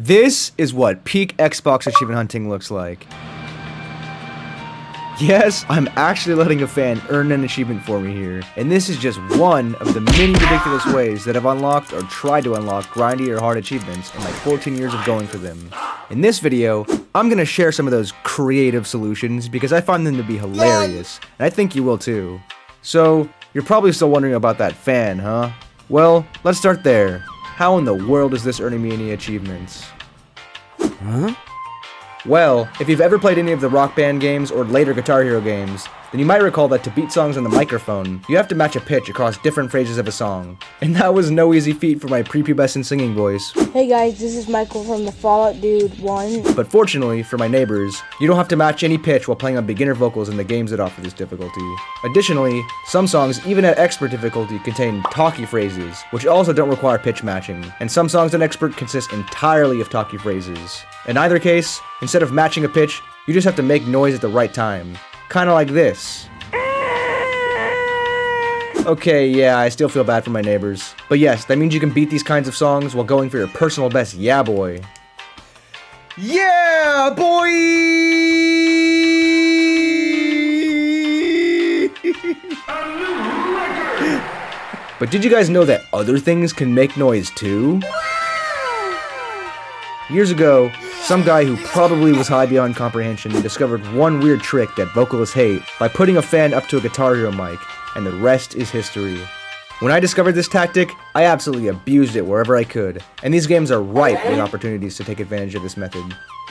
This is what peak Xbox achievement hunting looks like. Yes, I'm actually letting a fan earn an achievement for me here, and this is just one of the many ridiculous ways that I've unlocked or tried to unlock grindy or hard achievements in my 14 years of going for them. In this video, I'm gonna share some of those creative solutions because I find them to be hilarious, and I think you will too. So, you're probably still wondering about that fan, huh? Well, let's start there. How in the world is this earning me any achievements? Huh? Well, if you've ever played any of the Rock Band games or later Guitar Hero games, then you might recall that to beat songs on the microphone, you have to match a pitch across different phrases of a song. And that was no easy feat for my prepubescent singing voice. Hey guys, this is Michael from the Fallout Dude 1. But fortunately, for my neighbors, you don't have to match any pitch while playing on beginner vocals in the games that offer this difficulty. Additionally, some songs, even at expert difficulty, contain talky phrases, which also don't require pitch matching. And some songs on expert consist entirely of talky phrases. In either case, instead of matching a pitch, you just have to make noise at the right time. Kinda like this. Okay, yeah, I still feel bad for my neighbors. But yes, that means you can beat these kinds of songs while going for your personal best, yeah boy. Yeah, boy! But did you guys know that other things can make noise too? Years ago, some guy who probably was high beyond comprehension discovered one weird trick that vocalists hate by putting a fan up to a Guitar Hero mic, and the rest is history. When I discovered this tactic, I absolutely abused it wherever I could, and these games are ripe with opportunities to take advantage of this method.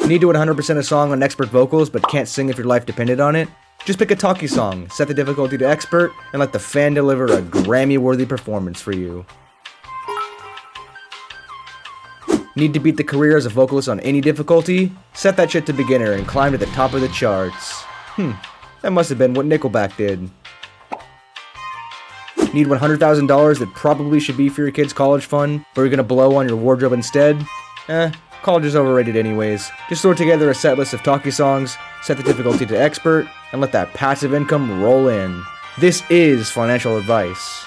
Need to 100% a song on expert vocals but can't sing if your life depended on it? Just pick a talkie song, set the difficulty to expert, and let the fan deliver a Grammy-worthy performance for you. Need to beat the career as a vocalist on any difficulty? Set that shit to beginner and climb to the top of the charts. That must have been what Nickelback did. Need $100,000 that probably should be for your kid's college fund, but you're gonna blow on your wardrobe instead? College is overrated anyways. Just throw together a set list of talkie songs, set the difficulty to expert, and let that passive income roll in. This is financial advice.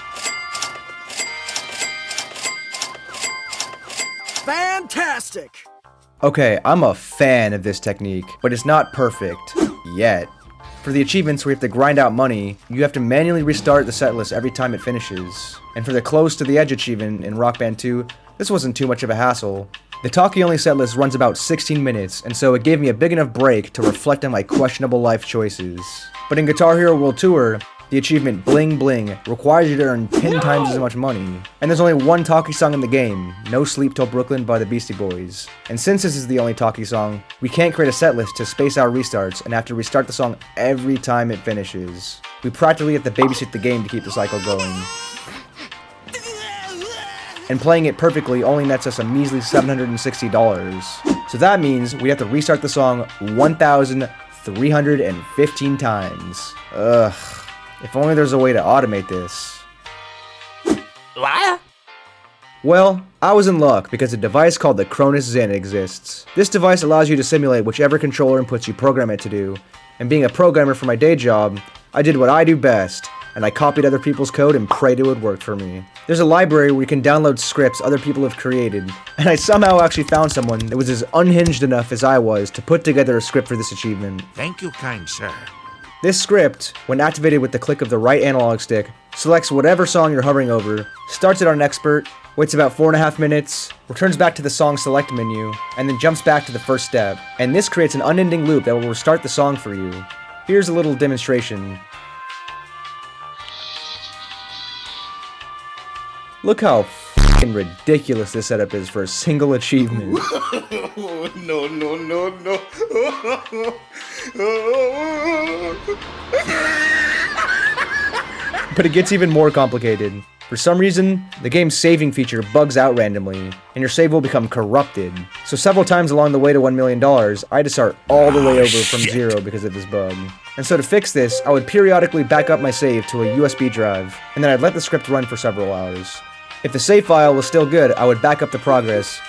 Fantastic! Okay, I'm a fan of this technique, but it's not perfect. Yet. For the achievements where you have to grind out money, you have to manually restart the setlist every time it finishes. And for the close to the edge achievement in Rock Band 2, this wasn't too much of a hassle. The talkie-only setlist runs about 16 minutes, and so it gave me a big enough break to reflect on my questionable life choices. But in Guitar Hero World Tour, the achievement Bling Bling requires you to earn 10 times as much money. And there's only one talkie song in the game, No Sleep Till Brooklyn by the Beastie Boys. And since this is the only talkie song, we can't create a set list to space out restarts and have to restart the song every time it finishes. We practically have to babysit the game to keep the cycle going. And playing it perfectly only nets us a measly $760. So that means we have to restart the song 1,315 times. Ugh. If only there's a way to automate this. What? Well, I was in luck because a device called the Cronus Zen exists. This device allows you to simulate whichever controller inputs you program it to do. And being a programmer for my day job, I did what I do best, and I copied other people's code and prayed it would work for me. There's a library where you can download scripts other people have created, and I somehow actually found someone that was as unhinged enough as I was to put together a script for this achievement. Thank you, kind sir. This script, when activated with the click of the right analog stick, selects whatever song you're hovering over, starts it on expert, waits about 4.5 minutes, returns back to the song select menu, and then jumps back to the first step. And this creates an unending loop that will restart the song for you. Here's a little demonstration. Look how f***ing ridiculous this setup is for a single achievement. No. But it gets even more complicated. For some reason, the game's saving feature bugs out randomly, and your save will become corrupted. So several times along the way to $1 million, I had to start all the way over from zero because of this bug. And so to fix this, I would periodically back up my save to a USB drive, and then I'd let the script run for several hours. If the save file was still good, I would back up the progress.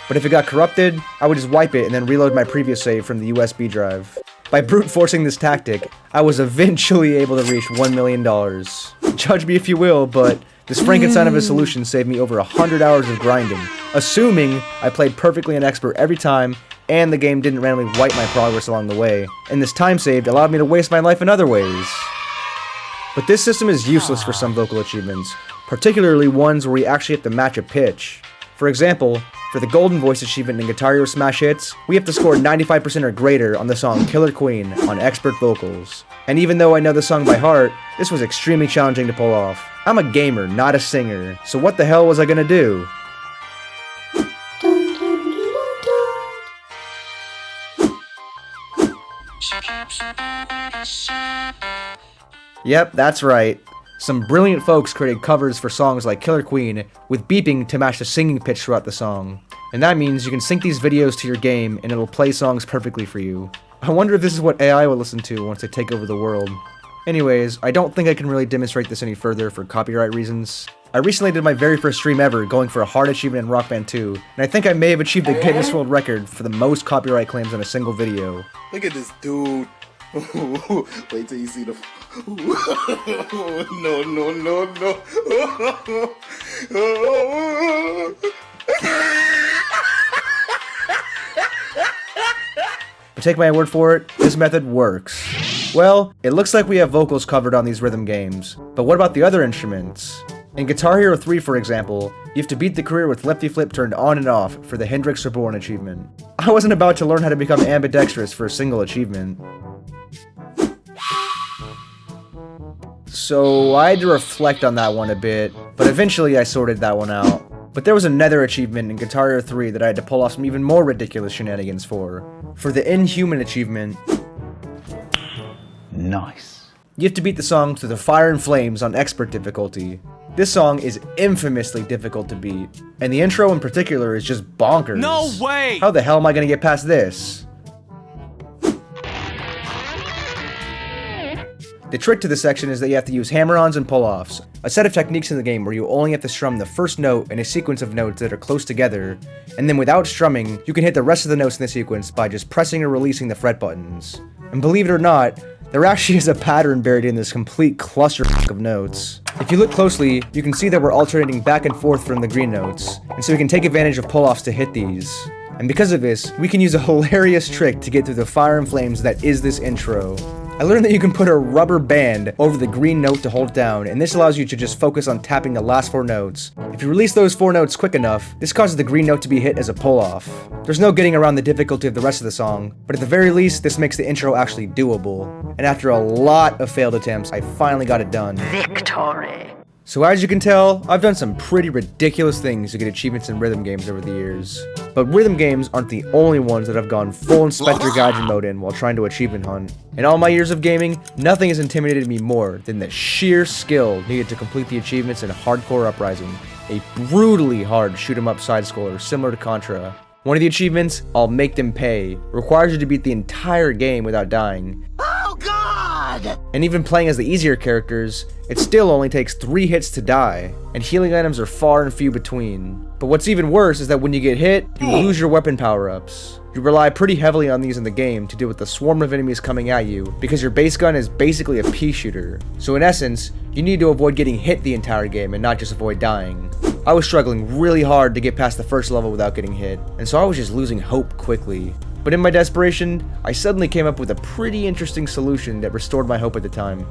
But if it got corrupted, I would just wipe it and then reload my previous save from the USB drive. By brute forcing this tactic, I was eventually able to reach $1 million. Judge me if you will, but this Frankenstein of a solution saved me over 100 hours of grinding, assuming I played perfectly on expert every time and the game didn't randomly wipe my progress along the way, and this time saved allowed me to waste my life in other ways. But this system is useless for some vocal achievements, particularly ones where we actually have to match a pitch. For example, for the Golden Voice achievement in Guitar Hero Smash Hits, we have to score 95% or greater on the song Killer Queen on expert vocals. And even though I know the song by heart, this was extremely challenging to pull off. I'm a gamer, not a singer, so what the hell was I gonna do? Yep, that's right. Some brilliant folks created covers for songs like Killer Queen with beeping to match the singing pitch throughout the song. And that means you can sync these videos to your game and it'll play songs perfectly for you. I wonder if this is what AI will listen to once they take over the world. Anyways, I don't think I can really demonstrate this any further for copyright reasons. I recently did my very first stream ever going for a hard achievement in Rock Band 2, and I think I may have achieved the Guinness World Record for the most copyright claims on a single video. Look at this dude. Wait till you see the... No, no, no, no. But take my word for it, this method works. Well, it looks like we have vocals covered on these rhythm games, but what about the other instruments? In Guitar Hero 3, for example, you have to beat the career with Lefty Flip turned on and off for the Hendrix Reborn achievement. I wasn't about to learn how to become ambidextrous for a single achievement. So I had to reflect on that one a bit, but eventually I sorted that one out. But there was another achievement in Guitar Hero 3 that I had to pull off some even more ridiculous shenanigans for. For the Inhuman achievement... Nice. You have to beat the song through the fire and flames on expert difficulty. This song is infamously difficult to beat, and the intro in particular is just bonkers. No way! How the hell am I gonna get past this? The trick to this section is that you have to use hammer-ons and pull-offs, a set of techniques in the game where you only have to strum the first note in a sequence of notes that are close together, and then without strumming, you can hit the rest of the notes in the sequence by just pressing or releasing the fret buttons. And believe it or not, there actually is a pattern buried in this complete clusterfuck of notes. If you look closely, you can see that we're alternating back and forth from the green notes, and so we can take advantage of pull-offs to hit these. And because of this, we can use a hilarious trick to get through the fire and flames that is this intro. I learned that you can put a rubber band over the green note to hold down, and this allows you to just focus on tapping the last 4 notes. If you release those 4 notes quick enough, this causes the green note to be hit as a pull-off. There's no getting around the difficulty of the rest of the song, but at the very least, this makes the intro actually doable. And after a lot of failed attempts, I finally got it done. Victory. So as you can tell, I've done some pretty ridiculous things to get achievements in rhythm games over the years. But rhythm games aren't the only ones that I've gone full Inspector Gadget mode in while trying to achievement hunt. In all my years of gaming, nothing has intimidated me more than the sheer skill needed to complete the achievements in Hardcore Uprising, a brutally hard shoot-'em-up side-scroller similar to Contra. One of the achievements, I'll Make Them Pay, requires you to beat the entire game without dying. Oh God! And even playing as the easier characters, it still only takes 3 hits to die, and healing items are far and few between. But what's even worse is that when you get hit, you lose your weapon power-ups. You rely pretty heavily on these in the game to deal with the swarm of enemies coming at you, because your base gun is basically a pea shooter. So in essence, you need to avoid getting hit the entire game and not just avoid dying. I was struggling really hard to get past the first level without getting hit, and so I was just losing hope quickly. But in my desperation, I suddenly came up with a pretty interesting solution that restored my hope at the time.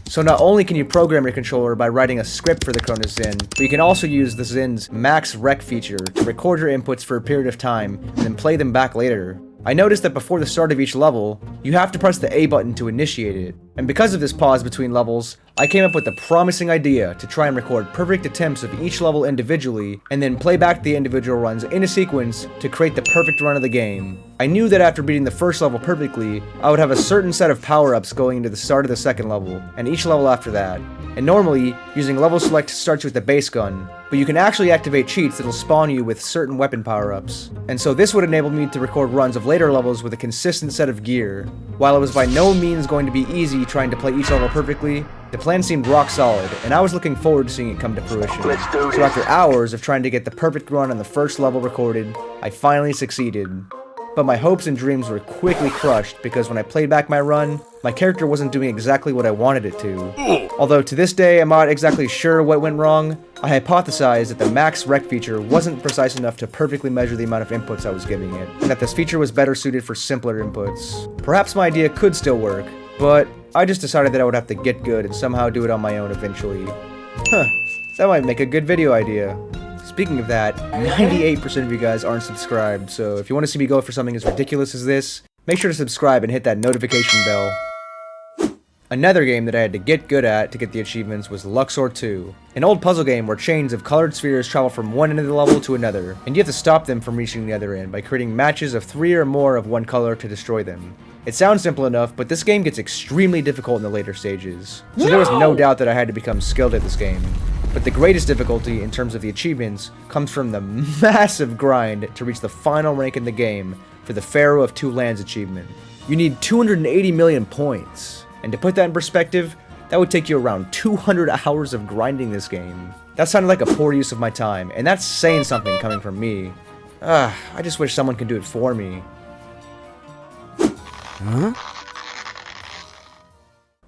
So not only can you program your controller by writing a script for the Cronus Zin, but you can also use the Zin's Max Rec feature to record your inputs for a period of time and then play them back later. I noticed that before the start of each level, you have to press the A button to initiate it. And because of this pause between levels, I came up with the promising idea to try and record perfect attempts of each level individually, and then play back the individual runs in a sequence to create the perfect run of the game. I knew that after beating the first level perfectly, I would have a certain set of power-ups going into the start of the second level, and each level after that. And normally, using level select starts with the base gun, but you can actually activate cheats that'll spawn you with certain weapon power-ups. And so this would enable me to record runs of later levels with a consistent set of gear. While it was by no means going to be easy trying to play each level perfectly, the plan seemed rock solid, and I was looking forward to seeing it come to fruition. So after hours of trying to get the perfect run on the first level recorded, I finally succeeded. but my hopes and dreams were quickly crushed because when I played back my run, my character wasn't doing exactly what I wanted it to. Although to this day I'm not exactly sure what went wrong, I hypothesized that the max rec feature wasn't precise enough to perfectly measure the amount of inputs I was giving it, and that this feature was better suited for simpler inputs. Perhaps my idea could still work, but I just decided that I would have to get good and somehow do it on my own eventually. That might make a good video idea. Speaking of that, 98% of you guys aren't subscribed, so if you want to see me go for something as ridiculous as this, make sure to subscribe and hit that notification bell. Another game that I had to get good at to get the achievements was Luxor 2, an old puzzle game where chains of colored spheres travel from one end of the level to another, and you have to stop them from reaching the other end by creating matches of 3 or more of one color to destroy them. It sounds simple enough, but this game gets extremely difficult in the later stages, so there was no doubt that I had to become skilled at this game. But the greatest difficulty in terms of the achievements comes from the massive grind to reach the final rank in the game for the Pharaoh of Two Lands achievement. You need 280 million points. And to put that in perspective, that would take you around 200 hours of grinding this game. That sounded like a poor use of my time, and that's saying something coming from me. I just wish someone could do it for me.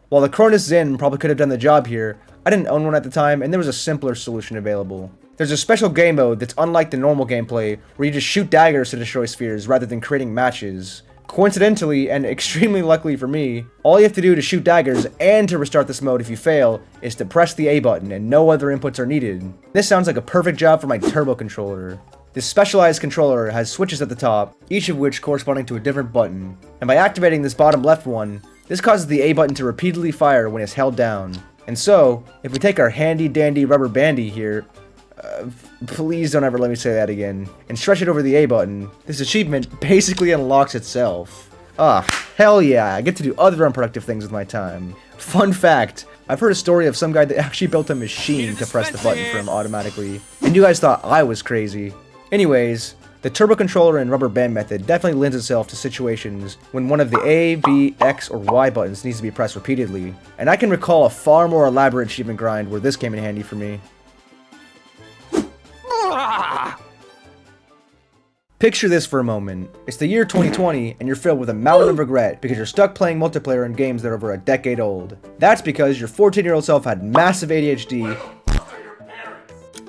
While the Cronus Zen probably could have done the job here, I didn't own one at the time, and there was a simpler solution available. There's a special game mode that's unlike the normal gameplay, where you just shoot daggers to destroy spheres rather than creating matches. Coincidentally, and extremely luckily for me, all you have to do to shoot daggers and to restart this mode if you fail is to press the A button and no other inputs are needed. This sounds like a perfect job for my turbo controller. This specialized controller has switches at the top, each of which corresponding to a different button, and by activating this bottom left one, this causes the A button to repeatedly fire when it's held down. And so, if we take our handy dandy rubber bandy here, please don't ever let me say that again, and stretch it over the A button, this achievement basically unlocks itself. Hell yeah, I get to do other unproductive things with my time. Fun fact, I've heard a story of some guy that actually built a machine to press the button for him automatically, and you guys thought I was crazy. Anyways, the turbo controller and rubber band method definitely lends itself to situations when one of the A, B, X, or Y buttons needs to be pressed repeatedly, and I can recall a far more elaborate achievement grind where this came in handy for me. Picture this for a moment. It's the year 2020 and you're filled with a mountain of regret because you're stuck playing multiplayer in games that are over a decade old. That's because your 14-year-old self had massive ADHD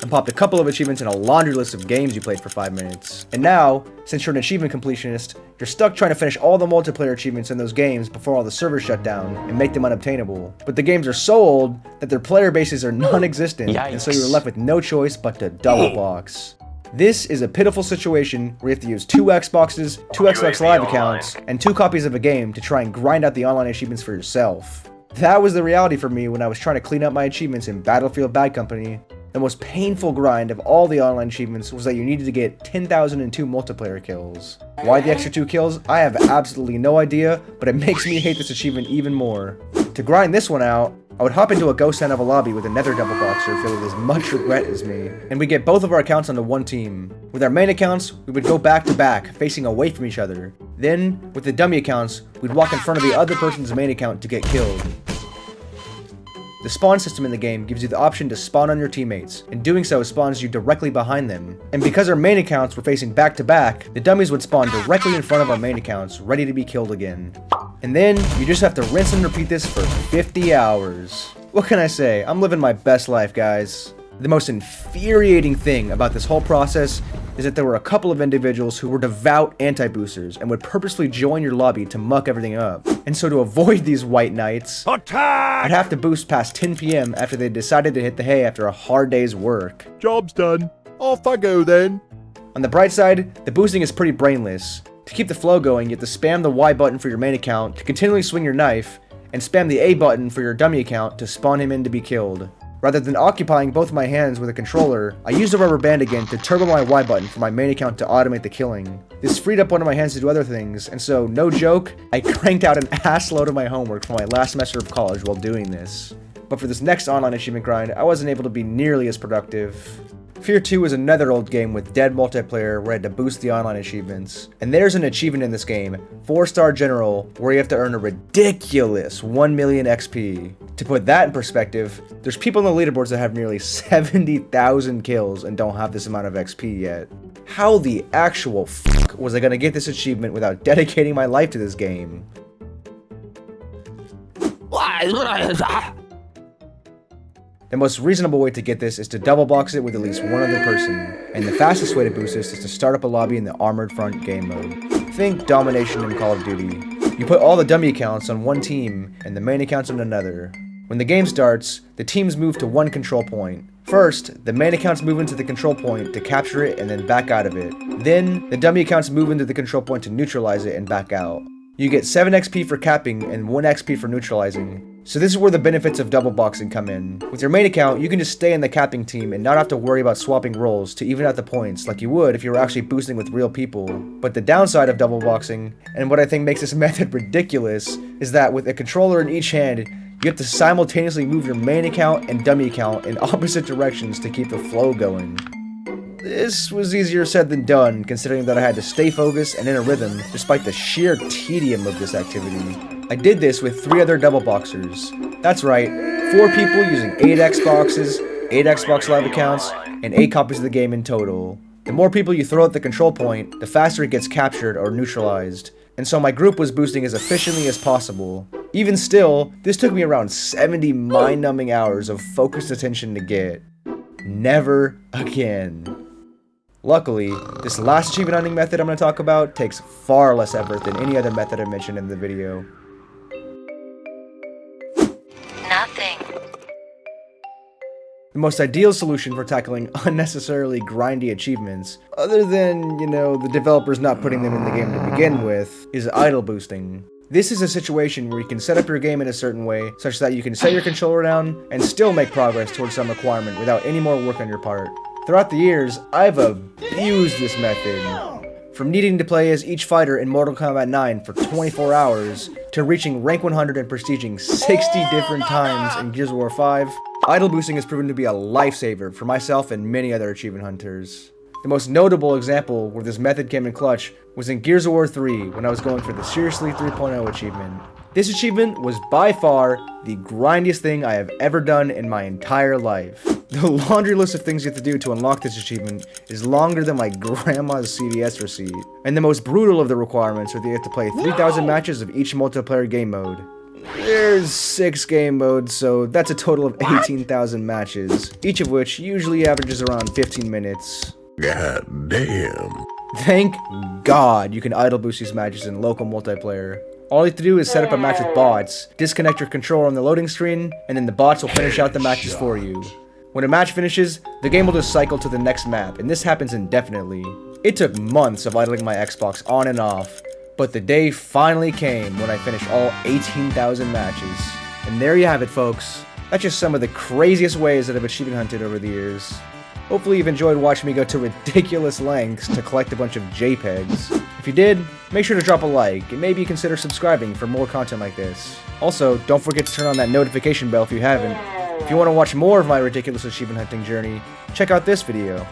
and popped a couple of achievements in a laundry list of games you played for 5 minutes. And now, since you're an achievement completionist, you're stuck trying to finish all the multiplayer achievements in those games before all the servers shut down and make them unobtainable. But the games are so old that their player bases are non-existent, and so you're left with no choice but to double box. This is a pitiful situation where you have to use 2 Xboxes, 2 Xbox Live accounts, and 2 copies of a game to try and grind out the online achievements for yourself. That was the reality for me when I was trying to clean up my achievements in Battlefield Bad Company. The most painful grind of all the online achievements was that you needed to get 10,002 multiplayer kills. Why the extra 2 kills? I have absolutely no idea, but it makes me hate this achievement even more. To grind this one out, I would hop into a ghost end of a lobby with another double boxer filled with as much regret as me, and we'd get both of our accounts onto one team. With our main accounts, we would go back to back, facing away from each other. Then, with the dummy accounts, we'd walk in front of the other person's main account to get killed. The spawn system in the game gives you the option to spawn on your teammates, and doing so spawns you directly behind them. And because our main accounts were facing back to back, the dummies would spawn directly in front of our main accounts, ready to be killed again. And then, you just have to rinse and repeat this for 50 hours. What can I say? I'm living my best life, guys. The most infuriating thing about this whole process is that there were a couple of individuals who were devout anti-boosters and would purposely join your lobby to muck everything up. And so to avoid these white knights, I'd have to boost past 10 PM after they decided to hit the hay after a hard day's work. Job's done. Off I go then. On the bright side, the boosting is pretty brainless. To keep the flow going, you have to spam the Y button for your main account to continually swing your knife, and spam the A button for your dummy account to spawn him in to be killed. Rather than occupying both my hands with a controller, I used a rubber band again to turbo my Y button for my main account to automate the killing. This freed up one of my hands to do other things, and so, no joke, I cranked out an ass load of my homework for my last semester of college while doing this. But for this next online achievement grind, I wasn't able to be nearly as productive. Fear 2 is another old game with dead multiplayer where I had to boost the online achievements. And there's an achievement in this game, 4-star General, where you have to earn a ridiculous 1 million XP. To put that in perspective, there's people on the leaderboards that have nearly 70,000 kills and don't have this amount of XP yet. How the actual fuck was I gonna get this achievement without dedicating my life to this game? The most reasonable way to get this is to double box it with at least one other person, and the fastest way to boost this is to start up a lobby in the Armored Front game mode. Think Domination in Call of Duty. You put all the dummy accounts on one team, and the main accounts on another. When the game starts, the teams move to one control point. First, the main accounts move into the control point to capture it and then back out of it. Then, the dummy accounts move into the control point to neutralize it and back out. You get 7 XP for capping and 1 XP for neutralizing. So this is where the benefits of double boxing come in. With your main account, you can just stay in the capping team and not have to worry about swapping roles to even out the points like you would if you were actually boosting with real people. But the downside of double boxing, and what I think makes this method ridiculous, is that with a controller in each hand, you have to simultaneously move your main account and dummy account in opposite directions to keep the flow going. This was easier said than done, considering that I had to stay focused and in a rhythm despite the sheer tedium of this activity. I did this with 3 other double boxers. That's right, 4 people using 8 Xboxes, 8 Xbox Live accounts, and 8 copies of the game in total. The more people you throw at the control point, the faster it gets captured or neutralized, and so my group was boosting as efficiently as possible. Even still, this took me around 70 mind-numbing hours of focused attention to get. Never again. Luckily, this last achievement hunting method I'm going to talk about takes far less effort than any other method I mentioned in the video. Nothing. The most ideal solution for tackling unnecessarily grindy achievements, other than, the developers not putting them in the game to begin with, is idle boosting. This is a situation where you can set up your game in a certain way, such that you can set your controller down and still make progress towards some requirement without any more work on your part. Throughout the years, I've abused this method. From needing to play as each fighter in Mortal Kombat 9 for 24 hours, to reaching rank 100 and prestiging 60 different times in Gears of War 5, idle boosting has proven to be a lifesaver for myself and many other achievement hunters. The most notable example where this method came in clutch was in Gears of War 3 when I was going for the Seriously 3.0 achievement. This achievement was by far the grindiest thing I have ever done in my entire life. The laundry list of things you have to do to unlock this achievement is longer than my grandma's CVS receipt. And the most brutal of the requirements are that you have to play 3,000 matches of each multiplayer game mode. There's 6 game modes, so that's a total of 18,000 matches, each of which usually averages around 15 minutes. God damn. Thank God you can idle boost these matches in local multiplayer. All you have to do is set up a match with bots, disconnect your controller on the loading screen, and then the bots will finish out the matches for you. When a match finishes, the game will just cycle to the next map, and this happens indefinitely. It took months of idling my Xbox on and off, but the day finally came when I finished all 18,000 matches. And there you have it, folks. That's just some of the craziest ways that I've achievement hunted over the years. Hopefully you've enjoyed watching me go to ridiculous lengths to collect a bunch of JPEGs. If you did, make sure to drop a like, and maybe consider subscribing for more content like this. Also, don't forget to turn on that notification bell if you haven't. If you want to watch more of my ridiculous achievement hunting journey, check out this video.